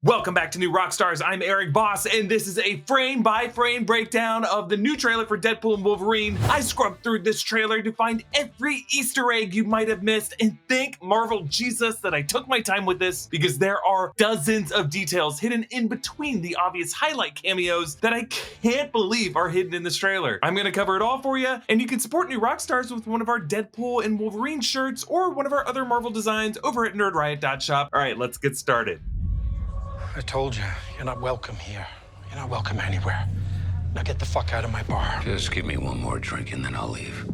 Welcome back to New Rockstars. I'm Erik Voss, and this is a frame-by-frame breakdown of the new trailer for Deadpool and Wolverine. I scrubbed through this trailer to find every Easter egg you might have missed, and thank Marvel Jesus that I took my time with this, because there are dozens of details hidden in between the obvious highlight cameos that I can't believe are hidden in this trailer. I'm gonna cover it all for you, and you can support New Rockstars with one of our Deadpool and Wolverine shirts or one of our other Marvel designs over at nerdriot.shop. All right, let's get started. I told you, you're not welcome here. You're not welcome anywhere. Now get the fuck out of my bar. Just give me one more drink and then I'll leave.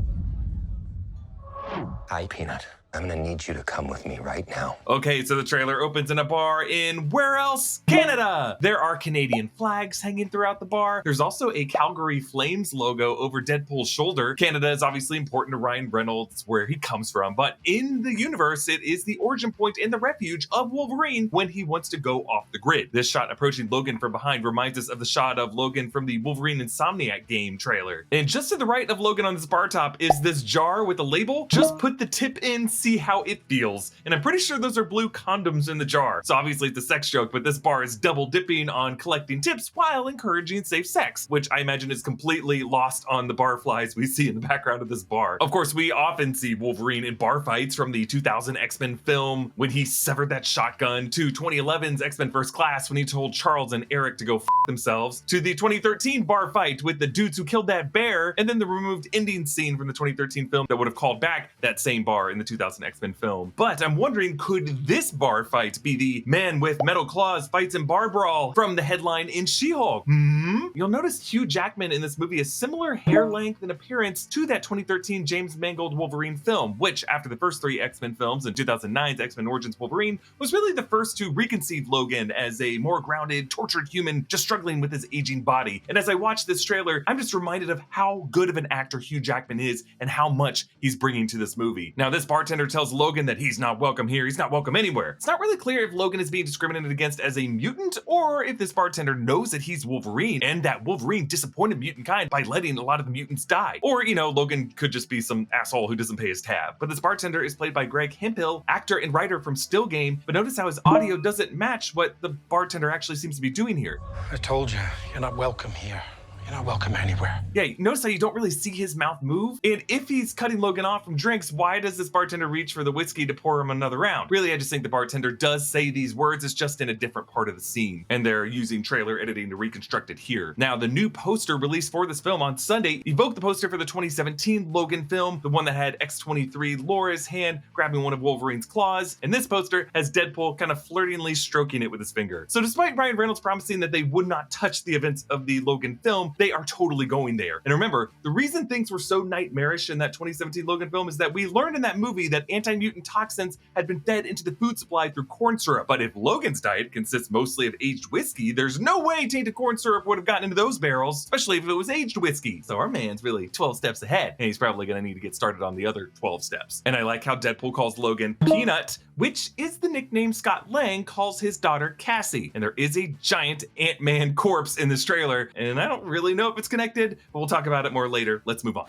Hi, Peanut. I'm gonna need you to come with me right now. Okay, so the trailer opens in a bar in where else? Canada! There are Canadian flags hanging throughout the bar. There's also a Calgary Flames logo over Deadpool's shoulder. Canada is obviously important to Ryan Reynolds, where he comes from, but in the universe, it is the origin point and the refuge of Wolverine when he wants to go off the grid. This shot approaching Logan from behind reminds us of the shot of Logan from the Wolverine Insomniac game trailer. And just to the right of Logan on this bar top is this jar with a label. Just put the tip in, see how it feels. And I'm pretty sure those are blue condoms in the jar. So obviously it's a sex joke, but this bar is double dipping on collecting tips while encouraging safe sex, which I imagine is completely lost on the barflies we see in the background of this bar. Of course, we often see Wolverine in bar fights, from the 2000 X-Men film when he severed that shotgun, to 2011's X-Men First Class when he told Charles and Eric to go f themselves, to the 2013 bar fight with the dudes who killed that bear, and then the removed ending scene from the 2013 film that would have called back that same bar in the 2000 X-Men film. But I'm wondering, could this bar fight be the man with metal claws fights in bar brawl from the headline in She-Hulk? You'll notice Hugh Jackman in this movie has similar hair length and appearance to that 2013 James Mangold Wolverine film, which after the first three X-Men films and 2009's X-Men Origins Wolverine was really the first to reconceive Logan as a more grounded, tortured human just struggling with his aging body. And as I watch this trailer, I'm just reminded of how good of an actor Hugh Jackman is and how much he's bringing to this movie. Now, this bartender tells Logan that he's not welcome here, he's not welcome anywhere. It's not really clear if Logan is being discriminated against as a mutant, or if this bartender knows that he's Wolverine and that Wolverine disappointed mutant kind by letting a lot of the mutants die. Or, you know, Logan could just be some asshole who doesn't pay his tab. But this bartender is played by Greg Hemphill, actor and writer from Still Game, but notice how his audio doesn't match what the bartender actually seems to be doing here. I told you, you're not welcome here. You're not welcome anywhere. Yeah, notice how you don't really see his mouth move? And if he's cutting Logan off from drinks, why does this bartender reach for the whiskey to pour him another round? Really, I just think the bartender does say these words, it's just in a different part of the scene, and they're using trailer editing to reconstruct it here. Now, the new poster released for this film on Sunday evoked the poster for the 2017 Logan film, the one that had X-23 Laura's hand grabbing one of Wolverine's claws, and this poster has Deadpool kind of flirtingly stroking it with his finger. So despite Ryan Reynolds promising that they would not touch the events of the Logan film, they are totally going there. And remember, the reason things were so nightmarish in that 2017 Logan film is that we learned in that movie that anti-mutant toxins had been fed into the food supply through corn syrup. But if Logan's diet consists mostly of aged whiskey, there's no way tainted corn syrup would have gotten into those barrels, especially if it was aged whiskey. So our man's really 12 steps ahead, and he's probably gonna need to get started on the other 12 steps. And I like how Deadpool calls Logan Peanut, which is the nickname Scott Lang calls his daughter Cassie. And there is a giant Ant-Man corpse in this trailer, and I don't really know if it's connected, but we'll talk about it more later. Let's move on.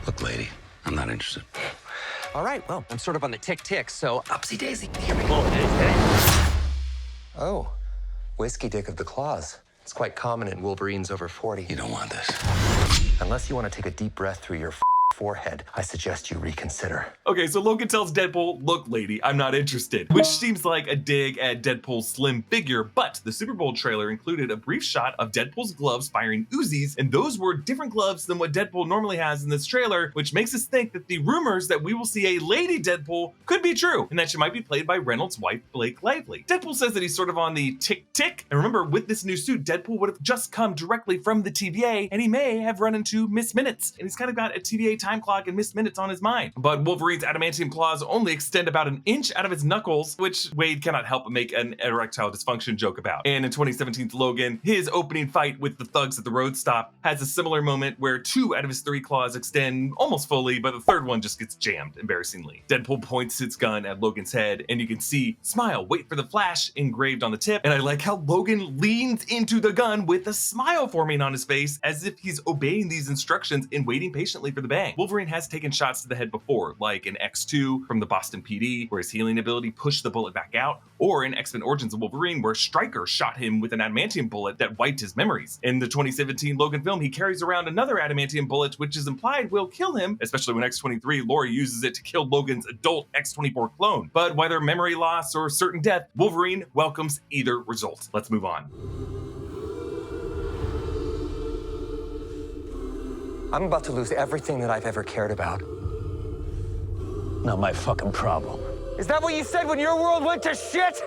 Look, lady, I'm not interested. All right, well, I'm sort of on the tick-tick, so upsy daisy. Here we go. Oh, whiskey dick of the claws. It's quite common in Wolverines over 40. You don't want this. Unless you want to take a deep breath through your forehead, I suggest you reconsider. Okay, so Logan tells Deadpool, look lady, I'm not interested, which seems like a dig at Deadpool's slim figure, but the Super Bowl trailer included a brief shot of Deadpool's gloves firing Uzis, and those were different gloves than what Deadpool normally has in this trailer, which makes us think that the rumors that we will see a lady Deadpool could be true, and that she might be played by Reynolds' wife, Blake Lively. Deadpool says that he's sort of on the tick-tick, and remember, with this new suit, Deadpool would have just come directly from the TVA, and he may have run into Miss Minutes, and he's kind of got a TVA time clock and missed minutes on his mind. But Wolverine's adamantium claws only extend about an inch out of his knuckles, which Wade cannot help but make an erectile dysfunction joke about. And in 2017's Logan, his opening fight with the thugs at the road stop has a similar moment where 2 out of his 3 claws extend almost fully, but the third one just gets jammed, embarrassingly. Deadpool points his gun at Logan's head, and you can see "Smile, wait for the flash" engraved on the tip. And I like how Logan leans into the gun with a smile forming on his face, as if he's obeying these instructions and waiting patiently for the bang. Wolverine has taken shots to the head before, like in X2 from the Boston PD, where his healing ability pushed the bullet back out, or in X-Men Origins of Wolverine, where Stryker shot him with an adamantium bullet that wiped his memories. In the 2017 Logan film, he carries around another adamantium bullet, which is implied will kill him, especially when X-23 Laurie uses it to kill Logan's adult X-24 clone. But whether memory loss or certain death, Wolverine welcomes either result. Let's move on. I'm about to lose everything that I've ever cared about. Not my fucking problem. Is that what you said when your world went to shit?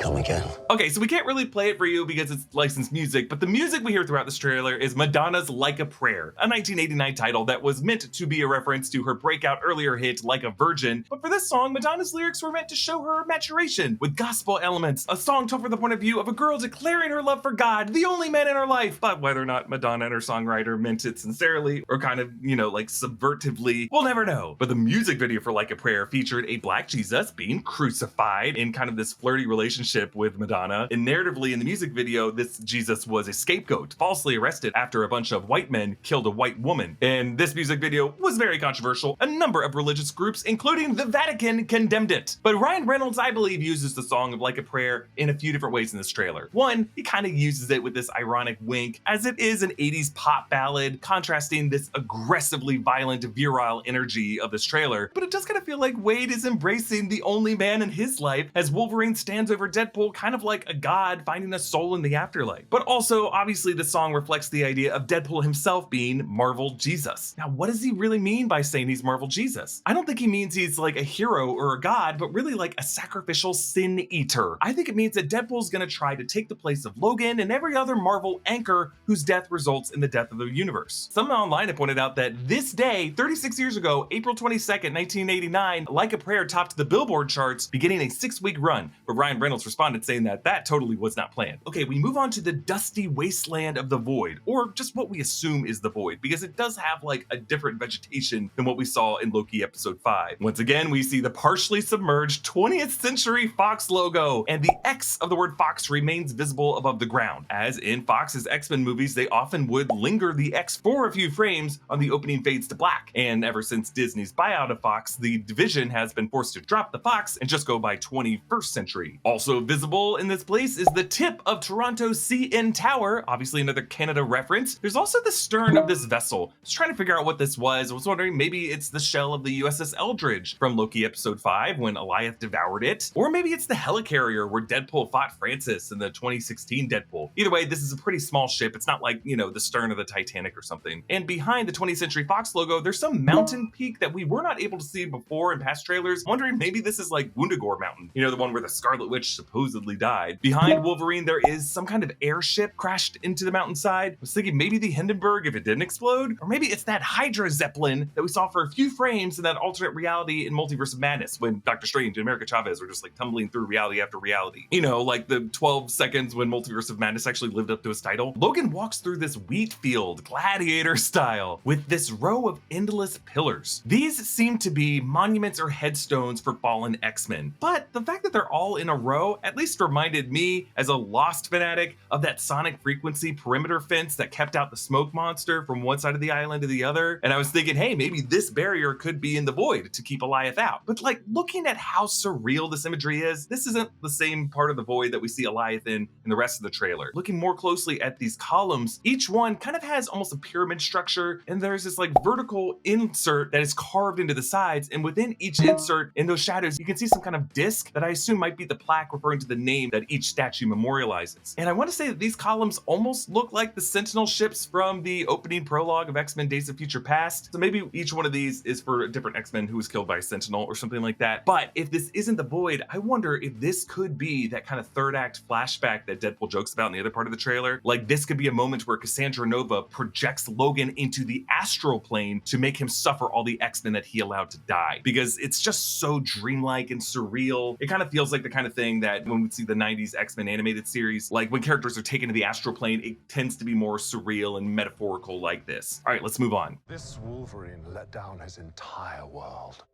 Come again. Okay, so we can't really play it for you because it's licensed music, but the music we hear throughout this trailer is Madonna's Like a Prayer, a 1989 title that was meant to be a reference to her breakout earlier hit Like a Virgin. But for this song, Madonna's lyrics were meant to show her maturation with gospel elements, a song told from the point of view of a girl declaring her love for God, the only man in her life. But whether or not Madonna and her songwriter meant it sincerely or kind of, like subvertively, we'll never know. But the music video for Like a Prayer featured a black Jesus being crucified in kind of this flirty relationship with Madonna. And narratively in the music video, this Jesus was a scapegoat, falsely arrested after a bunch of white men killed a white woman. And this music video was very controversial. A number of religious groups, including the Vatican, condemned it. But Ryan Reynolds, I believe, uses the song of Like a Prayer in a few different ways in this trailer. One, he kind of uses it with this ironic wink, as it is an 80s pop ballad, contrasting this aggressively violent, virile energy of this trailer. But it does kind of feel like Wade is embracing the only man in his life as Wolverine stands over Deadpool kind of like a god finding a soul in the afterlife. But also, obviously, the song reflects the idea of Deadpool himself being Marvel Jesus. Now, what does he really mean by saying he's Marvel Jesus? I don't think he means he's like a hero or a god, but really like a sacrificial sin eater. I think it means that Deadpool's gonna try to take the place of Logan and every other Marvel anchor whose death results in the death of the universe. Someone online have pointed out that this day, 36 years ago, April 22nd, 1989, Like a Prayer topped the Billboard charts, beginning a 6-week run, but Ryan Reynolds responded saying that totally was not planned. Okay, we move on to the dusty wasteland of the Void, or just what we assume is the Void, because it does have like a different vegetation than what we saw in Loki episode 5. Once again, we see the partially submerged 20th Century Fox logo, and the X of the word Fox remains visible above the ground. As in Fox's X-Men movies, they often would linger the X for a few frames on the opening fades to black. And ever since Disney's buyout of Fox, the division has been forced to drop the Fox and just go by 21st Century. Also visible in this place is the tip of Toronto's CN Tower, obviously another Canada reference. There's also the stern of this vessel. I was trying to figure out what this was. I was wondering maybe it's the shell of the USS Eldridge from Loki episode 5 when Eliath devoured it, or maybe it's the helicarrier where Deadpool fought Francis in the 2016 Deadpool. Either way, this is a pretty small ship. It's not like, the stern of the Titanic or something. And behind the 20th Century Fox logo, there's some mountain peak that we were not able to see before in past trailers. I'm wondering maybe this is like Woundagore Mountain, the one where the Scarlet Witch supposedly died. Behind Wolverine, there is some kind of airship crashed into the mountainside. I was thinking maybe the Hindenburg if it didn't explode, or maybe it's that Hydra Zeppelin that we saw for a few frames in that alternate reality in Multiverse of Madness when Dr. Strange and America Chavez were just like tumbling through reality after reality. Like the 12 seconds when Multiverse of Madness actually lived up to his title. Logan walks through this wheat field, gladiator style, with this row of endless pillars. These seem to be monuments or headstones for fallen X-Men, but the fact that they're all in a row at least reminded me, as a Lost fanatic, of that sonic frequency perimeter fence that kept out the smoke monster from one side of the island to the other. And I was thinking, hey, maybe this barrier could be in the Void to keep Eliath out. But like, looking at how surreal this imagery is, this isn't the same part of the Void that we see Eliath in the rest of the trailer. Looking more closely at these columns, each one kind of has almost a pyramid structure, and there's this like vertical insert that is carved into the sides, and within each insert in those shadows you can see some kind of disc that I assume might be the plaque referring to the name that each statue memorializes. And I want to say that these columns almost look like the Sentinel ships from the opening prologue of X-Men Days of Future Past. So maybe each one of these is for a different X-Men who was killed by a Sentinel or something like that. But if this isn't the Void, I wonder if this could be that kind of third act flashback that Deadpool jokes about in the other part of the trailer. Like, this could be a moment where Cassandra Nova projects Logan into the astral plane to make him suffer all the X-Men that he allowed to die. Because it's just so dreamlike and surreal. It kind of feels like the kind of thing that when we see the 90s X-Men animated series, like when characters are taken to the astral plane, it tends to be more surreal and metaphorical like this. All right, let's move on. This Wolverine let down his entire world.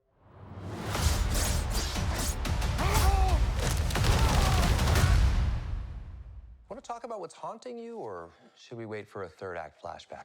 Want to talk about about what's haunting you, or should we wait for a third act flashback?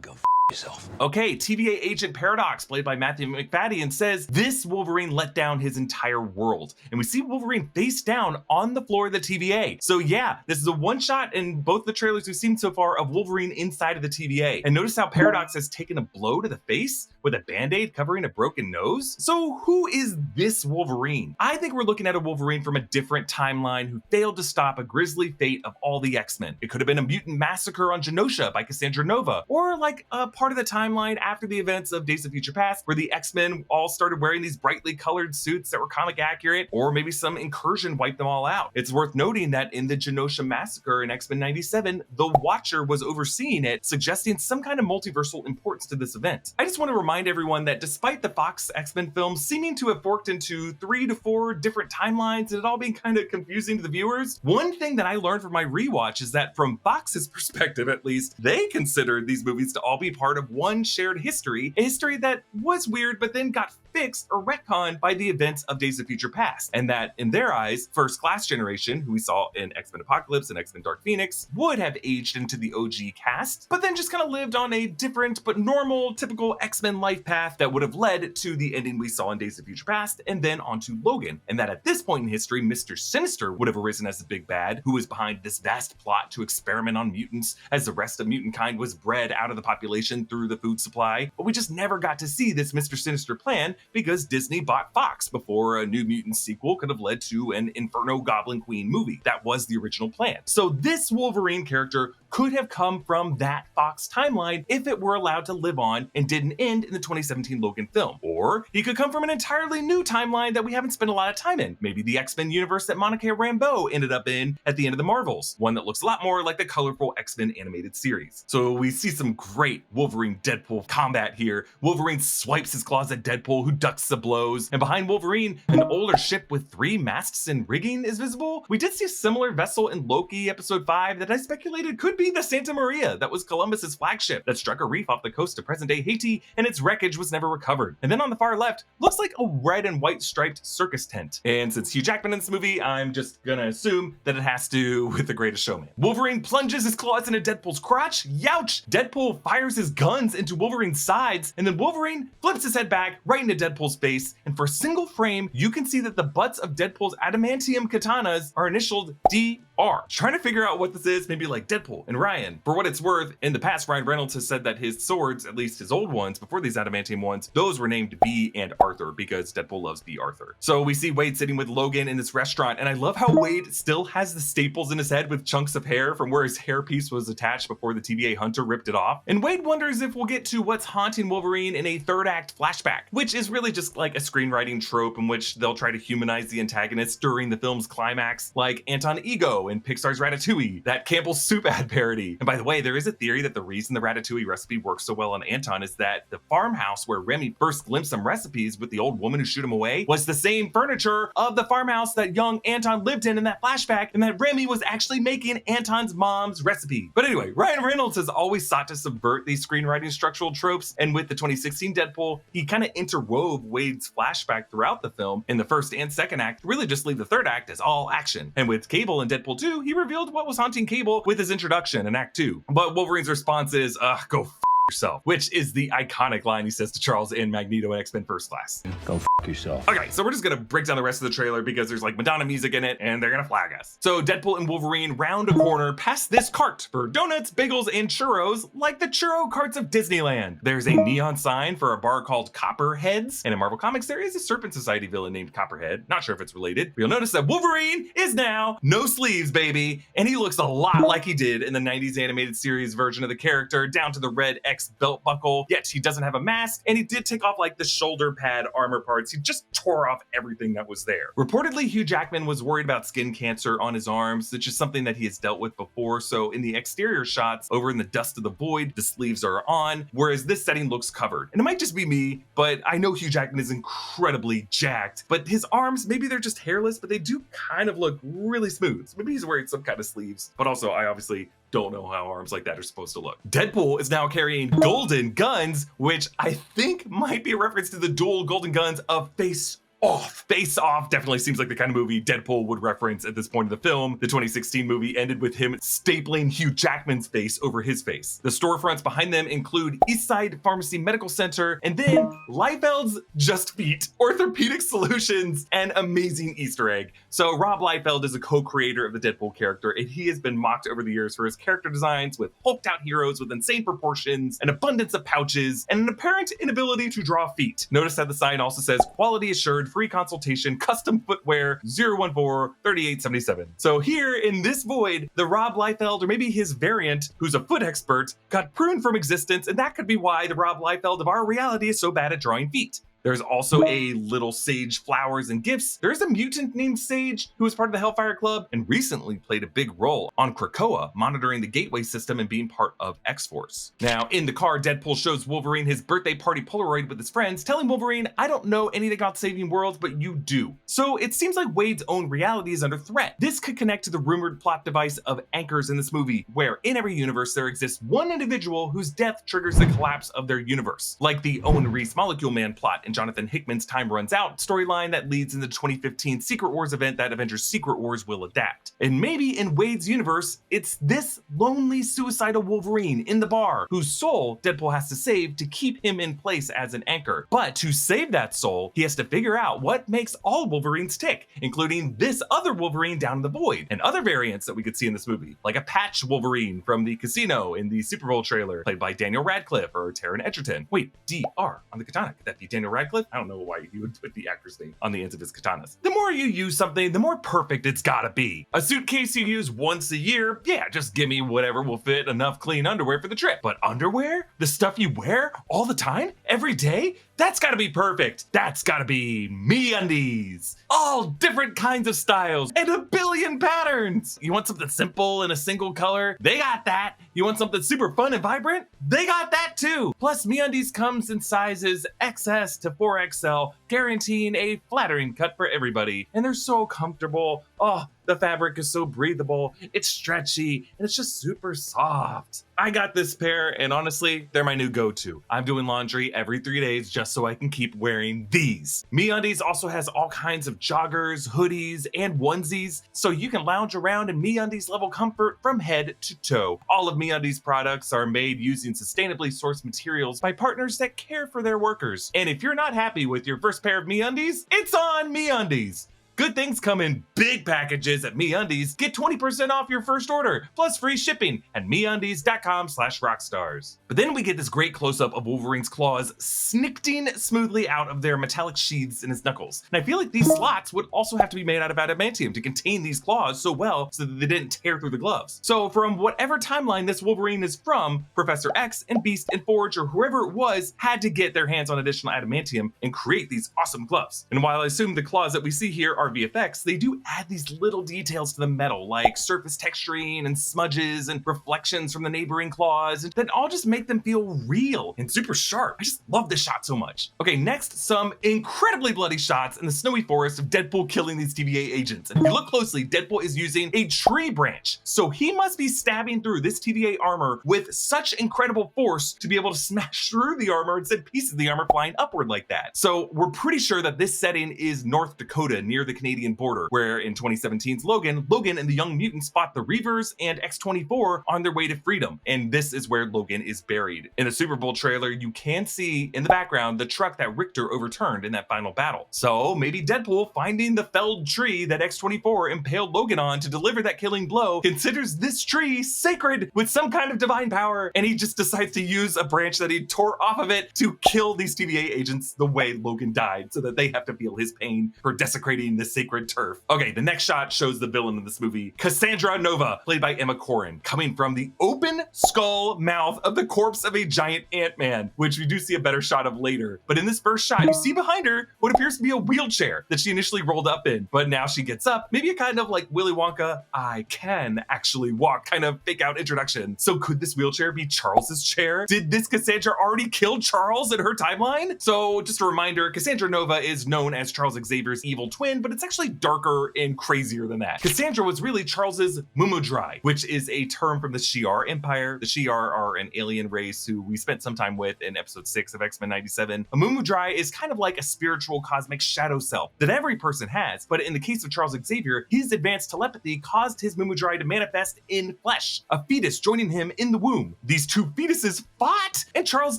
Go yourself. Okay, TVA agent Paradox, played by Matthew McFadden, says this Wolverine let down his entire world. And we see Wolverine face down on the floor of the TVA. So yeah, this is a one shot in both the trailers we've seen so far of Wolverine inside of the TVA. And notice how Paradox has taken a blow to the face with a band-aid covering a broken nose. So who is this Wolverine? I think we're looking at a Wolverine from a different timeline who failed to stop a grisly fate of all the X-Men. It could have been a mutant massacre on Genosha by Cassandra Nova, or like a part of the timeline after the events of Days of Future Past, where the X-Men all started wearing these brightly colored suits that were comic accurate, or maybe some incursion wiped them all out. It's worth noting that in the Genosha massacre in X-Men 97, the Watcher was overseeing it, suggesting some kind of multiversal importance to this event. I just want to remind everyone that despite the Fox X-Men films seeming to have forked into 3 to 4 different timelines and it all being kind of confusing to the viewers, one thing that I learned from my rewatch is that from Fox's perspective at least, they considered these movies to all be part of one shared history, a history that was weird but then got fixed or retconned by the events of Days of Future Past, and that in their eyes, First Class generation, who we saw in X-Men Apocalypse and X-Men Dark Phoenix, would have aged into the OG cast, but then just kind of lived on a different but normal, typical X-Men life path that would have led to the ending we saw in Days of Future Past and then onto Logan, and that at this point in history, Mr. Sinister would have arisen as the big bad who was behind this vast plot to experiment on mutants as the rest of mutant kind was bred out of the population through the food supply. But we just never got to see this Mr. Sinister plan because Disney bought Fox before a New Mutants sequel could have led to an Inferno Goblin Queen movie. That was the original plan. So this Wolverine character could have come from that Fox timeline if it were allowed to live on and didn't end in the 2017 Logan film. Or he could come from an entirely new timeline that we haven't spent a lot of time in. Maybe the X-Men universe that Monica Rambeau ended up in at the end of the Marvels, one that looks a lot more like the colorful X-Men animated series. So we see some great Wolverine Deadpool combat here. Wolverine swipes his claws at Deadpool, who ducks the blows, and behind Wolverine, an older ship with 3 masts and rigging is visible. We did see a similar vessel in Loki episode 5 that I speculated could be the Santa Maria that was Columbus's flagship that struck a reef off the coast of present-day Haiti, and its wreckage was never recovered. And then on the far left, looks like a red and white striped circus tent. And since Hugh Jackman in this movie, I'm just gonna assume that it has to do with The Greatest Showman. Wolverine plunges his claws into Deadpool's crotch. Youch! Deadpool fires his guns into Wolverine's sides, and then Wolverine flips his head back right into Deadpool's face, and for a single frame, you can see that the butts of Deadpool's adamantium katanas are initialed DR. Trying to figure out what this is, maybe like Deadpool and Ryan. For what it's worth, in the past, Ryan Reynolds has said that his swords, at least his old ones, before these adamantium ones, those were named B and Arthur because Deadpool loves B. Arthur. So we see Wade sitting with Logan in this restaurant, and I love how Wade still has the staples in his head with chunks of hair from where his hairpiece was attached before the TVA hunter ripped it off. And Wade wonders if we'll get to what's haunting Wolverine in a third act flashback, which is really just like a screenwriting trope in which they'll try to humanize the antagonist during the film's climax, like Anton Ego in Pixar's Ratatouille, that Campbell's Soup ad parody. And by the way, there is a theory that the reason the Ratatouille recipe works so well on Anton is that the farmhouse where Remy first glimpsed some recipes with the old woman who shoot him away was the same furniture of the farmhouse that young Anton lived in that flashback, and that Remy was actually making Anton's mom's recipe. But anyway, Ryan Reynolds has always sought to subvert these screenwriting structural tropes, and with the 2016 Deadpool, he kind of interwove Wade's flashback throughout the film in the first and second act, really just leave the third act as all action. And with Cable in Deadpool 2, he revealed what was haunting Cable with his introduction in Act 2. But Wolverine's response is, go yourself, which is the iconic line he says to Charles and Magneto in X-Men First Class. Go yourself. Okay, so we're just gonna break down the rest of the trailer because there's like Madonna music in it and they're gonna flag us. So Deadpool and Wolverine round a corner past this cart for donuts, bagels, and churros, like the churro carts of Disneyland. There's a neon sign for a bar called Copperheads, and in Marvel Comics there is a Serpent Society villain named Copperhead. Not sure if it's related, but you'll notice that Wolverine is now no sleeves, baby, and he looks a lot like he did in the 90s animated series version of the character, down to the red X belt buckle, yet he doesn't have a mask, and he did take off like the shoulder pad armor parts. He just tore off everything that was there. Reportedly, Hugh Jackman was worried about skin cancer on his arms, which is something that he has dealt with before, so in the exterior shots, over in the dust of the void, the sleeves are on, whereas this setting looks covered. And it might just be me, but I know Hugh Jackman is incredibly jacked, but his arms, maybe they're just hairless, but they do kind of look really smooth. So maybe he's wearing some kind of sleeves, but also I obviously don't know how arms like that are supposed to look. Deadpool is now carrying golden guns, which I think might be a reference to the dual golden guns of Face Off. Face Off definitely seems like the kind of movie Deadpool would reference at this point of the film. The 2016 movie ended with him stapling Hugh Jackman's face over his face. The storefronts behind them include Eastside Pharmacy Medical Center, and then Liefeld's Just Feet, Orthopedic Solutions, and amazing Easter egg. So Rob Liefeld is a co-creator of the Deadpool character, and he has been mocked over the years for his character designs with hulked out heroes with insane proportions, an abundance of pouches, and an apparent inability to draw feet. Notice that the sign also says quality assured, free consultation, custom footwear, 014-3877. So here in this void, the Rob Liefeld, or maybe his variant, who's a foot expert, got pruned from existence, and that could be why the Rob Liefeld of our reality is so bad at drawing feet. There's also a little Sage flowers and gifts. There's a mutant named Sage who was part of the Hellfire Club and recently played a big role on Krakoa, monitoring the gateway system and being part of X-Force. Now, in the car, Deadpool shows Wolverine his birthday party Polaroid with his friends, telling Wolverine, I don't know anything about saving worlds, but you do. So it seems like Wade's own reality is under threat. This could connect to the rumored plot device of anchors in this movie, where in every universe there exists one individual whose death triggers the collapse of their universe, like the Owen Reese Molecule Man plot in Jonathan Hickman's Time Runs Out storyline that leads in the 2015 Secret Wars event that Avengers Secret Wars will adapt. And maybe in Wade's universe, it's this lonely suicidal Wolverine in the bar whose soul Deadpool has to save to keep him in place as an anchor. But to save that soul, he has to figure out what makes all Wolverines tick, including this other Wolverine down in the void, and other variants that we could see in this movie, like a patch Wolverine from the casino in the Super Bowl trailer, played by Daniel Radcliffe or Taron Egerton. Wait, DR on the katana, could that be Daniel Radcliffe? I don't know why he would put the actor's name on the ends of his katanas. The more you use something, the more perfect it's gotta be. A suitcase you use once a year, yeah, just give me whatever will fit enough clean underwear for the trip. But underwear? The stuff you wear all the time? Every day? That's gotta be perfect. That's gotta be MeUndies. All different kinds of styles and a billion patterns. You want something simple in a single color? They got that. You want something super fun and vibrant? They got that too. Plus, MeUndies comes in sizes XS to 4XL, guaranteeing a flattering cut for everybody. And they're so comfortable. Oh, the fabric is so breathable, it's stretchy, and it's just super soft. I got this pair, and honestly, they're my new go-to. I'm doing laundry every 3 days just so I can keep wearing these. MeUndies also has all kinds of joggers, hoodies, and onesies, so you can lounge around in MeUndies level comfort from head to toe. All of MeUndies products are made using sustainably sourced materials by partners that care for their workers. And if you're not happy with your first pair of MeUndies, it's on MeUndies. Good things come in big packages at MeUndies. Get 20% off your first order, plus free shipping at MeUndies.com/rockstars. But then we get this great close-up of Wolverine's claws snicting smoothly out of their metallic sheaths in his knuckles. And I feel like these slots would also have to be made out of adamantium to contain these claws so well so that they didn't tear through the gloves. So from whatever timeline this Wolverine is from, Professor X and Beast and Forge or whoever it was had to get their hands on additional adamantium and create these awesome gloves. And while I assume the claws that we see here are VFX, they do add these little details to the metal, like surface texturing and smudges and reflections from the neighboring claws, and that all just make them feel real and super sharp. I just love this shot so much. Okay, next, some incredibly bloody shots in the snowy forest of Deadpool killing these TVA agents. And if you look closely, Deadpool is using a tree branch, so he must be stabbing through this TVA armor with such incredible force to be able to smash through the armor and send pieces of the armor flying upward like that. So we're pretty sure that this setting is North Dakota, near the Canadian border, where in 2017's Logan and the Young Mutants spot the Reavers and X-24 on their way to freedom. And this is where Logan is buried. In the Super Bowl trailer, you can see in the background the truck that Richter overturned in that final battle. So maybe Deadpool, finding the felled tree that X-24 impaled Logan on to deliver that killing blow, considers this tree sacred with some kind of divine power, and he just decides to use a branch that he tore off of it to kill these TVA agents the way Logan died, so that they have to feel his pain for desecrating the sacred turf. Okay, the next shot shows the villain of this movie, Cassandra Nova, played by Emma Corrin, coming from the open skull mouth of the corpse of a giant Ant-Man, which we do see a better shot of later. But in this first shot, you see behind her what appears to be a wheelchair that she initially rolled up in, but now she gets up, maybe a kind of like Willy Wonka, I can actually walk kind of fake out introduction. So could this wheelchair be Charles's chair? Did this Cassandra already kill Charles in her timeline? So just a reminder, Cassandra Nova is known as Charles Xavier's evil twin, but but it's actually darker and crazier than that. Cassandra was really Charles's Mumudrai, which is a term from the Shi'ar Empire. The Shi'ar are an alien race who we spent some time with in episode 6 of X-Men 97. A Mumudrai is kind of like a spiritual cosmic shadow self that every person has, but in the case of Charles Xavier, his advanced telepathy caused his Mumudrai to manifest in flesh, a fetus joining him in the womb. These two fetuses fought, and Charles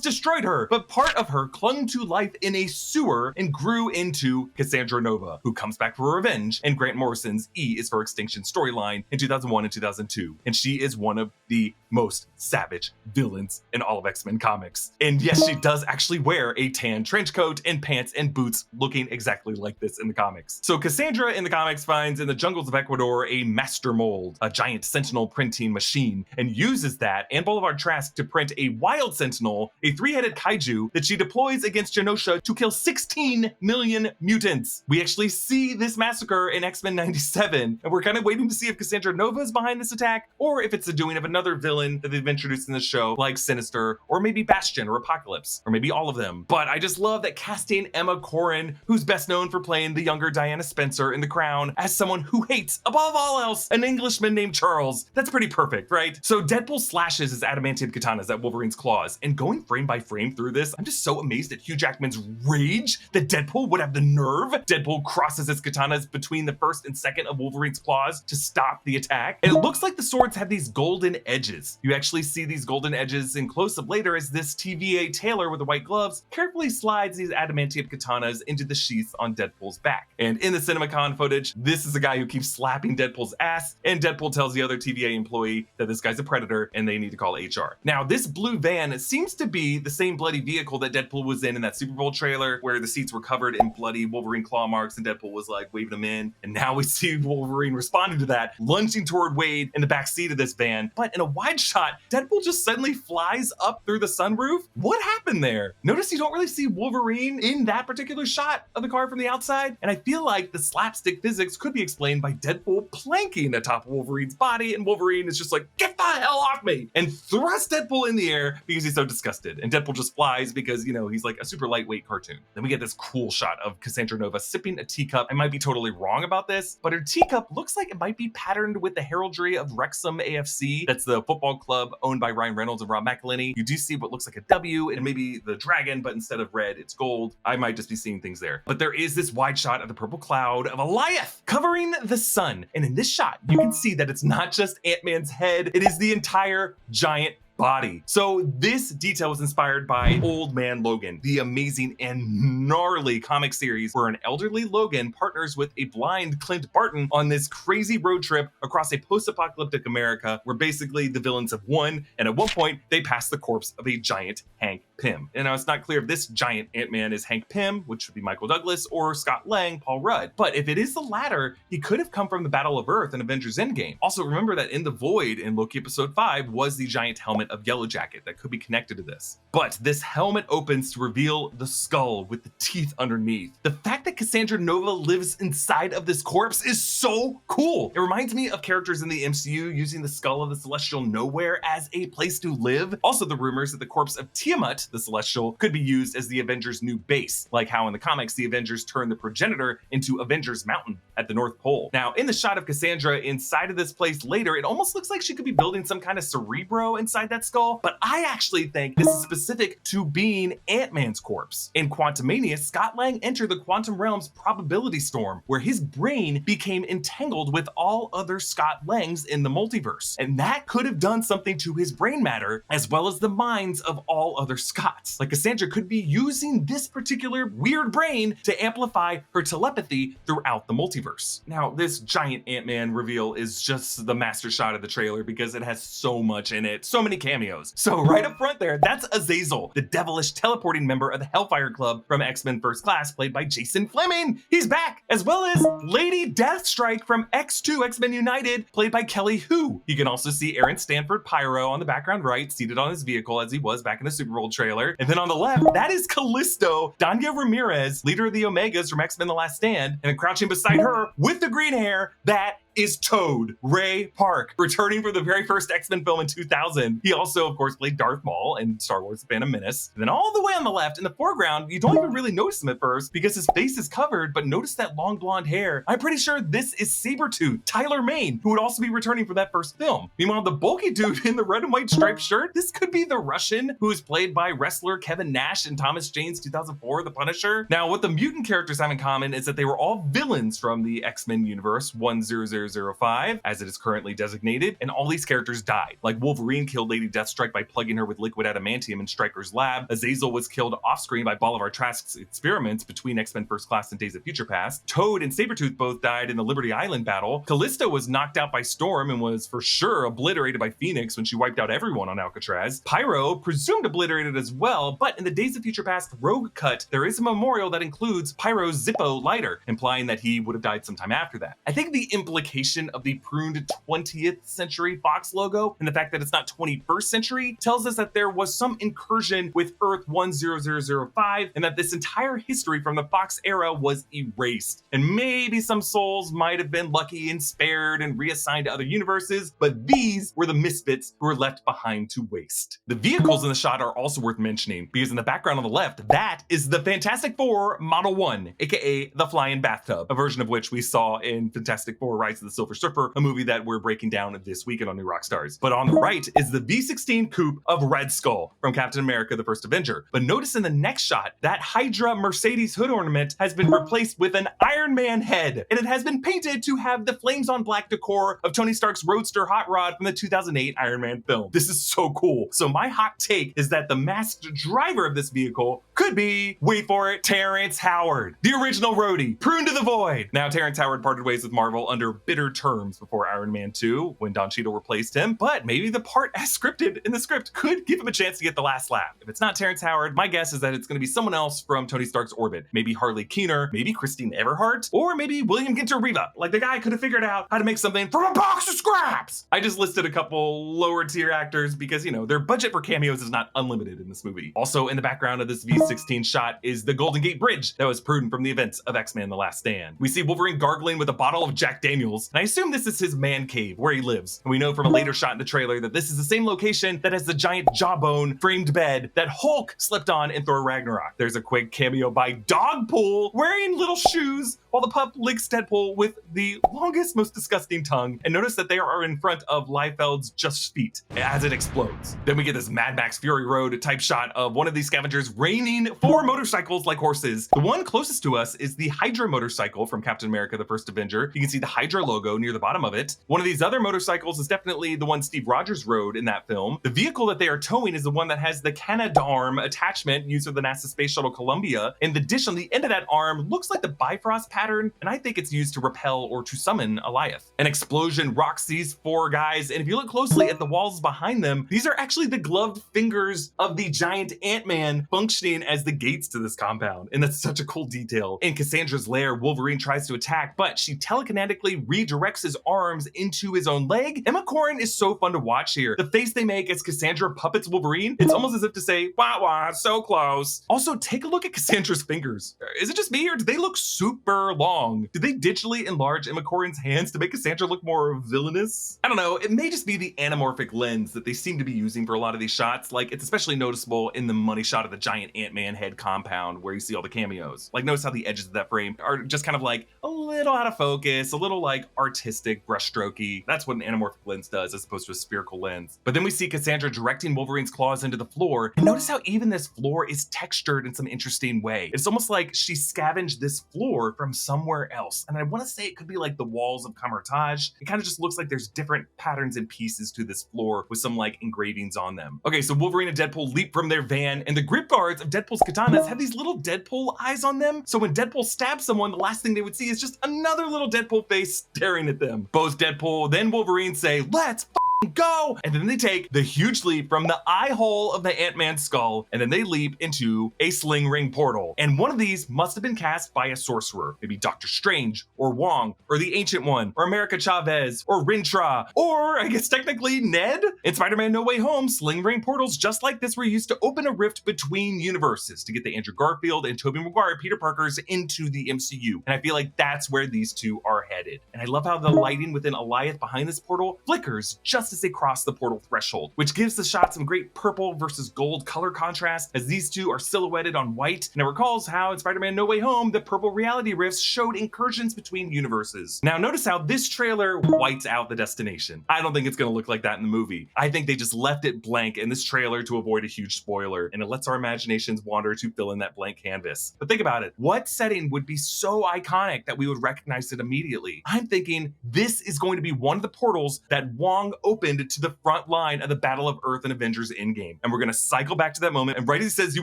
destroyed her, but part of her clung to life in a sewer and grew into Cassandra Nova, who comes back for revenge, and Grant Morrison's E is for Extinction storyline in 2001 and 2002. And she is one of the most savage villains in all of X-Men comics. And yes, she does actually wear a tan trench coat and pants and boots looking exactly like this in the comics. So Cassandra in the comics finds in the jungles of Ecuador a master mold, a giant sentinel printing machine, and uses that and Boulevard Trask to print a wild sentinel, a three-headed kaiju that she deploys against Genosha to kill 16 million mutants. We actually see this massacre in X-Men 97, and we're kind of waiting to see if Cassandra Nova is behind this attack, or if it's the doing of another villain that they've introduced in the show, like Sinister, or maybe Bastion or Apocalypse, or maybe all of them. But I just love that casting Emma Corrin, who's best known for playing the younger Diana Spencer in The Crown, as someone who hates, above all else, an Englishman named Charles. That's pretty perfect, right? So Deadpool slashes his adamantium katanas at Wolverine's claws, and going frame by frame through this, I'm just so amazed at Hugh Jackman's rage that Deadpool would have the nerve. Deadpool crosses his katanas between the first and second of Wolverine's claws to stop the attack. And it looks like the swords have these golden edges. You actually see these golden edges in close-up later as this TVA tailor with the white gloves carefully slides these adamantium katanas into the sheaths on Deadpool's back. And in the CinemaCon footage, this is the guy who keeps slapping Deadpool's ass, and Deadpool tells the other TVA employee that this guy's a predator and they need to call HR. Now, this blue van seems to be the same bloody vehicle that Deadpool was in that Super Bowl trailer where the seats were covered in bloody Wolverine claw marks and Deadpool was like waving them in. And now we see Wolverine responding to that, lunging toward Wade in the back seat of this van. But in a wide shot, Deadpool just suddenly flies up through the sunroof. What happened there? Notice you don't really see Wolverine in that particular shot of the car from the outside. And I feel like the slapstick physics could be explained by Deadpool planking atop Wolverine's body, and Wolverine is just like, get the hell off me, and thrust Deadpool in the air because he's so disgusted. And Deadpool just flies because, you know, he's like a super lightweight cartoon. Then we get this cool shot of Cassandra Nova sipping a teacup. I might be totally wrong about this, but her teacup looks like it might be patterned with the heraldry of Wrexham AFC. That's the football club owned by Ryan Reynolds and Rob McElhenney. You do see what looks like a W and maybe the dragon, but instead of red, it's gold. I might just be seeing things there. But there is this wide shot of the purple cloud of Eliath covering the sun. And in this shot, you can see that it's not just Ant-Man's head, it is the entire giant body. So this detail was inspired by Old Man Logan, the amazing and gnarly comic series where an elderly Logan partners with a blind Clint Barton on this crazy road trip across a post-apocalyptic America where basically the villains have won, and at one point they pass the corpse of a giant Hank Pym. And now it's not clear if this giant Ant-Man is Hank Pym, which would be Michael Douglas, or Scott Lang, Paul Rudd. But if it is the latter, he could have come from the Battle of Earth in Avengers Endgame. Also remember that in the Void in Loki episode 5 was the giant helmet of Yellow Jacket that could be connected to this. But this helmet opens to reveal the skull with the teeth underneath. The fact that Cassandra Nova lives inside of this corpse is so cool. It reminds me of characters in the MCU using the skull of the Celestial Nowhere as a place to live. Also the rumors that the corpse of Tiamat, the Celestial, could be used as the Avengers' new base, like how in the comics the Avengers turned the Progenitor into Avengers Mountain at the North Pole. Now in the shot of Cassandra inside of this place later, it almost looks like she could be building some kind of Cerebro inside that skull, but I actually think this is specific to being Ant-Man's corpse. In Quantumania, Scott Lang entered the quantum realm's probability storm, where his brain became entangled with all other Scott Langs in the multiverse. And that could have done something to his brain matter, as well as the minds of all other Scotts. Like Cassandra could be using this particular weird brain to amplify her telepathy throughout the multiverse. Now, this giant Ant-Man reveal is just the master shot of the trailer because it has so much in it, so many cameos. So right up front there, that's Azazel, the devilish teleporting member of the Hellfire Club from X-Men First Class, played by Jason Fleming. He's back, as well as Lady Deathstrike from X2 X-Men United, played by Kelly Hu. You can also see Aaron Stanford Pyro on the background right, seated on his vehicle as he was back in the Super Bowl trailer. And then on the left, that is Callisto, Danya Ramirez, leader of the Omegas from X-Men The Last Stand, and crouching beside her with the green hair, that is Toad, Ray Park, returning for the very first X-Men film in 2000. He also, of course, played Darth Maul in Star Wars: The Phantom Menace. And then all the way on the left, in the foreground, you don't even really notice him at first because his face is covered, but notice that long blonde hair. I'm pretty sure this is Sabretooth, Tyler Mane, who would also be returning for that first film. Meanwhile, the bulky dude in the red and white striped shirt, this could be the Russian who is played by wrestler Kevin Nash in Thomas Jane's 2004 The Punisher. Now, what the mutant characters have in common is that they were all villains from the X-Men universe 10005, as it is currently designated, and all these characters died. Like Wolverine killed Lady Deathstrike by plugging her with liquid adamantium in Stryker's lab. Azazel was killed off-screen by Bolivar Trask's experiments between X-Men First Class and Days of Future Past. Toad and Sabretooth both died in the Liberty Island battle. Callisto was knocked out by Storm and was for sure obliterated by Phoenix when she wiped out everyone on Alcatraz. Pyro, presumed obliterated as well, but in the Days of Future Past Rogue cut, there is a memorial that includes Pyro's Zippo lighter, implying that he would have died sometime after that. I think the implication of the pruned 20th century Fox logo and the fact that it's not 21st century tells us that there was some incursion with Earth 10005 and that this entire history from the Fox era was erased. And maybe some souls might have been lucky and spared and reassigned to other universes, but these were the misfits who were left behind to waste. The vehicles in the shot are also worth mentioning because in the background on the left, that is the Fantastic Four Model 1, aka the Flying Bathtub, a version of which we saw in Fantastic Four Rise of the Silver Surfer, a movie that we're breaking down this weekend on New Rockstars. But on the right is the V16 coupe of Red Skull from Captain America: The First Avenger. But notice in the next shot, that Hydra Mercedes hood ornament has been replaced with an Iron Man head, and it has been painted to have the flames on black decor of Tony Stark's Roadster hot rod from the 2008 Iron Man film. This is so cool. So my hot take is that the masked driver of this vehicle could be, wait for it, Terrence Howard, the original roadie, pruned to the void. Now, Terrence Howard parted ways with Marvel under bitter terms before Iron Man 2 when Don Cheadle replaced him, but maybe the part as scripted in the script could give him a chance to get the last laugh. If it's not Terrence Howard, my guess is that it's going to be someone else from Tony Stark's orbit. Maybe Harley Keener, maybe Christine Everhart, or maybe William Ginter Riva. Like the guy could have figured out how to make something from a box of scraps. I just listed a couple lower tier actors because, you know, their budget for cameos is not unlimited in this movie. Also in the background of this V16 shot is the Golden Gate Bridge that was pruned from the events of X-Men: The Last Stand. We see Wolverine gargling with a bottle of Jack Daniels, and I assume this is his man cave where he lives. And we know from a later shot in the trailer that this is the same location that has the giant jawbone framed bed that Hulk slept on in Thor Ragnarok. There's a quick cameo by Dogpool wearing little shoes while the pup licks Deadpool with the longest, most disgusting tongue. And notice that they are in front of Liefeld's just feet as it explodes. Then we get this Mad Max Fury Road type shot of one of these scavengers reining 4 motorcycles like horses. The one closest to us is the Hydra motorcycle from Captain America: The First Avenger. You can see the Hydra logo near the bottom of it. One of these other motorcycles is definitely the one Steve Rogers rode in that film. The vehicle that they are towing is the one that has the Canadarm attachment used for the NASA Space Shuttle Columbia. And the dish on the end of that arm looks like the Bifrost pattern, and I think it's used to repel or to summon Alioth. An explosion rocks these 4 guys, and if you look closely at the walls behind them, these are actually the gloved fingers of the giant Ant-Man functioning as the gates to this compound, and that's such a cool detail. In Cassandra's lair, Wolverine tries to attack, but she telekinetically redirects his arms into his own leg. Emma Corrin is so fun to watch here. The face they make as Cassandra puppets Wolverine, it's almost as if to say, wah wah, so close. Also, take a look at Cassandra's fingers. Is it just me, or do they look super long? Did they digitally enlarge Emma Corrin's hands to make Cassandra look more villainous? I don't know, it may just be the anamorphic lens that they seem to be using for a lot of these shots. Like, it's especially noticeable in the money shot of the giant Ant-Man head compound where you see all the cameos. Like, notice how the edges of that frame are just kind of like a little out of focus, a little like artistic brushstrokey. That's what an anamorphic lens does as opposed to a spherical lens. But then we see Cassandra directing Wolverine's claws into the floor, and notice how even this floor is textured in some interesting way. It's almost like she scavenged this floor from somewhere else. And I want to say it could be like the walls of Camartage. It kind of just looks like there's different patterns and pieces to this floor with some like engravings on them. Okay, so Wolverine and Deadpool leap from their van, and the grip guards of Deadpool's katanas have these little Deadpool eyes on them. So when Deadpool stabs someone, the last thing they would see is just another little Deadpool face staring at them. Both Deadpool then Wolverine say, "Let's go, and then they take the huge leap from the eye hole of the Ant-Man skull, and then they leap into a sling ring portal. And one of these must have been cast by a sorcerer, maybe Doctor Strange, or Wong, or the Ancient One, or America Chavez, or Rintrah, or I guess technically Ned? In Spider-Man No Way Home, sling ring portals just like this were used to open a rift between universes to get the Andrew Garfield and Tobey Maguire Peter Parkers into the MCU. And I feel like that's where these two are headed. And I love how the lighting within Alioth behind this portal flickers just as they cross the portal threshold, which gives the shot some great purple versus gold color contrast as these two are silhouetted on white. And it recalls how in Spider-Man No Way Home, the purple reality rifts showed incursions between universes. Now notice how this trailer whites out the destination. I don't think it's gonna look like that in the movie. I think they just left it blank in this trailer to avoid a huge spoiler, and it lets our imaginations wander to fill in that blank canvas. But think about it. What setting would be so iconic that we would recognize it immediately? I'm thinking this is going to be one of the portals that Wong opened to the front line of the Battle of Earth and Avengers Endgame. And we're gonna cycle back to that moment, and right as he says you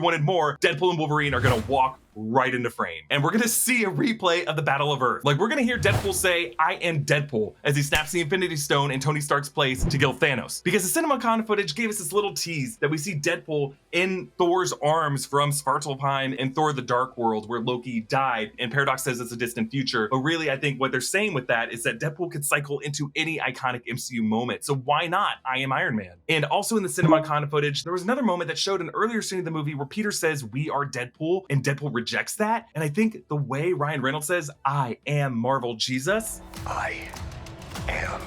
wanted more, Deadpool and Wolverine are gonna walk right into frame. And we're gonna see a replay of the Battle of Earth. Like, we're gonna hear Deadpool say, "I am Deadpool," as he snaps the Infinity Stone in Tony Stark's place to kill Thanos. Because the CinemaCon footage gave us this little tease that we see Deadpool in Thor's arms from Svartalfheim in Thor the Dark World, where Loki died. And Paradox says it's a distant future. But really, I think what they're saying with that is that Deadpool could cycle into any iconic MCU moment. So why not I Am Iron Man? And also in the CinemaCon footage, there was another moment that showed an earlier scene of the movie where Peter says, "We are Deadpool," and Deadpool rejects that. And I think the way Ryan Reynolds says, "I am Marvel Jesus," I am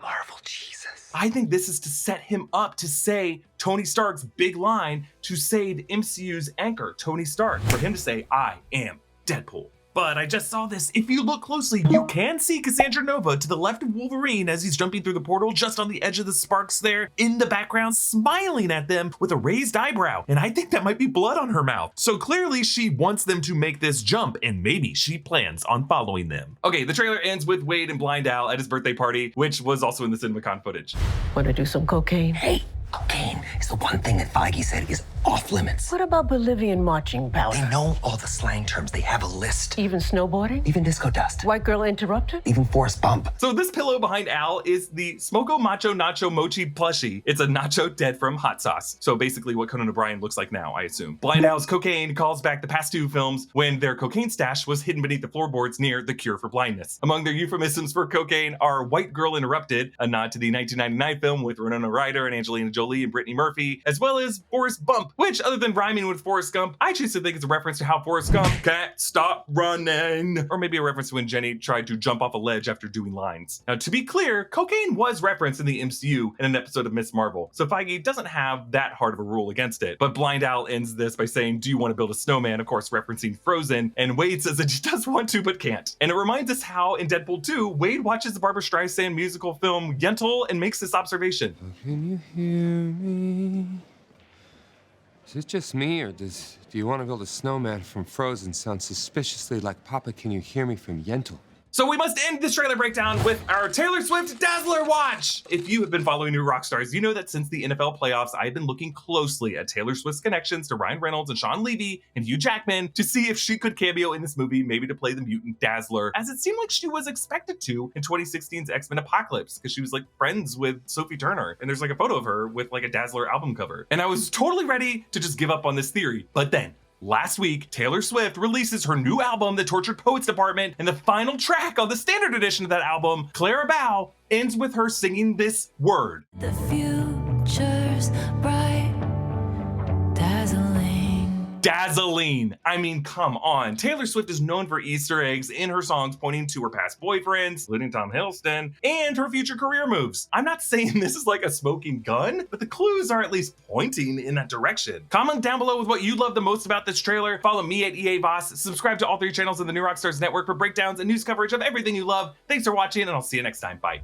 Marvel Jesus. I think this is to set him up to say Tony Stark's big line to save MCU's anchor, Tony Stark, for him to say, "I am Deadpool." But I just saw this. If you look closely, you can see Cassandra Nova to the left of Wolverine as he's jumping through the portal, just on the edge of the sparks there, in the background, smiling at them with a raised eyebrow. And I think that might be blood on her mouth. So clearly she wants them to make this jump, and maybe she plans on following them. Okay, the trailer ends with Wade and Blind Al at his birthday party, which was also in the CinemaCon footage. Want to do some cocaine? Hey, cocaine is the one thing that Feige said is off limits. What about Bolivian marching powder? They know all the slang terms. They have a list. Even snowboarding? Even disco dust. White girl interrupted? Even forest bump. So this pillow behind Al is the Smoko Macho Nacho Mochi plushie. It's a nacho dead from hot sauce. So basically what Conan O'Brien looks like now, I assume. Blind Al's cocaine calls back the past two films when their cocaine stash was hidden beneath the floorboards near The Cure for Blindness. Among their euphemisms for cocaine are White Girl Interrupted, a nod to the 1999 film with Winona Ryder and Angelina Jolie and Brittany Murphy, as well as Forrest Bump, which other than rhyming with Forrest Gump, I choose to think it's a reference to how Forrest Gump can't stop running, or maybe a reference to when Jenny tried to jump off a ledge after doing lines. Now, to be clear, cocaine was referenced in the MCU in an episode of Ms. Marvel, so Feige doesn't have that hard of a rule against it. But Blind Al ends this by saying, "Do you want to build a snowman?" Of course, referencing Frozen, and Wade says that he does want to but can't. And it reminds us how in Deadpool 2, Wade watches the Barbra Streisand musical film Yentl and makes this observation. Can you hear me? Is it just me, or do you want to build a snowman from Frozen sound suspiciously like Papa Can You Hear Me from Yentl? So we must end this trailer breakdown with our Taylor Swift Dazzler watch. If you have been following New Rockstars, you know that since the NFL playoffs, I've been looking closely at Taylor Swift's connections to Ryan Reynolds and Sean Levy and Hugh Jackman to see if she could cameo in this movie, maybe to play the mutant Dazzler, as it seemed like she was expected to in 2016's X-Men Apocalypse, because she was like friends with Sophie Turner. And there's like a photo of her with like a Dazzler album cover. And I was totally ready to just give up on this theory, but then last week, Taylor Swift releases her new album, The Tortured Poets Department, and the final track on the standard edition of that album, Clara Bow, ends with her singing this word. The future's bright, dazzling. Dazzling. I mean, come on. Taylor Swift is known for Easter eggs in her songs pointing to her past boyfriends, including Tom Hiddleston, and her future career moves. I'm not saying this is like a smoking gun, but the clues are at least pointing in that direction. Comment down below with what you love the most about this trailer. Follow me at EA Voss. Subscribe to all 3 channels in the New Rockstars Network for breakdowns and news coverage of everything you love. Thanks for watching, and I'll see you next time. Bye.